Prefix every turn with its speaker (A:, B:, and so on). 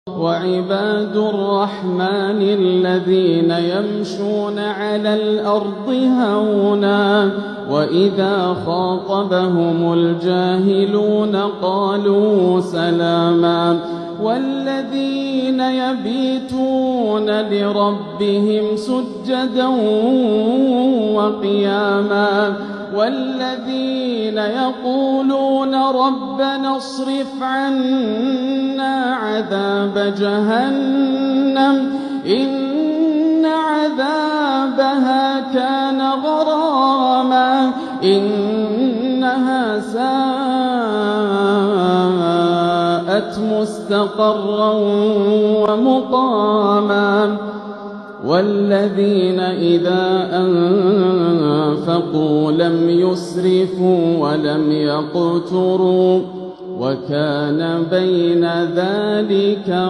A: وعباد الرحمن الذين يمشون على الأرض هونا وإذا خاطبهم الجاهلون قالوا سلاما والذين يبيتون لربهم سجدا وقياما والذين يقولون ربنا اصرف عنا عذاب جهنم إن عذابها كان غراما إنها ساءت مستقرا ومقاما والذين إذا أنفقوا لم يسرفوا ولم يقتروا وكان بين ذلك